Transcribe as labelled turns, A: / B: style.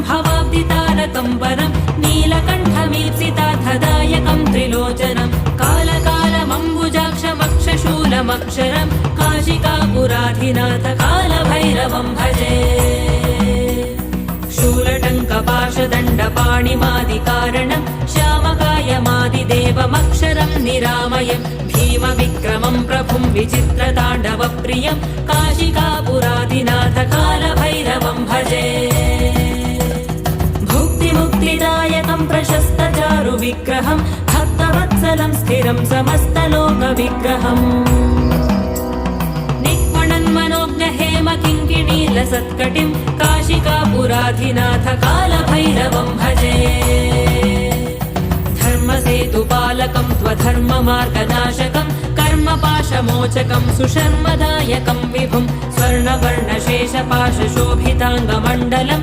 A: भवाब्दितारकं वरं नीलकण्ठमीप्सितार्थदायकं त्रिलोचनं कालकालमम्बुजाक्षमक्षशूलमक्षरं काशिकापुराधिनाथ कालभैरवं भजे। शूलटङ्कपाशदण्डपाणिमादिकारणं श्यामकायमादिदेवमक्षरं निरामयं भीमविक्रमं प्रभुं विचित्रताण्डवप्रियं काशिकापुराधिनाथ कालभैरवं भजे। भुक्तिमुक्तिदायकं प्रशस्तचारुविग्रहं भक्तवत्सलं स्थिरं समस्तलोकविग्रहम् निक्वणन्मनोज्ञहेम किङ्किणीलसत्कटिं काशिकापुराधिनाथ कालभैरवं भजे। धर्मसेतुपालकं त्वधर्ममार्गनाशकं कर्मपाशमोचकं सुशर्मदायकं विभुं स्वर्णवर्णशेषपाशशोभिताङ्गमण्डलं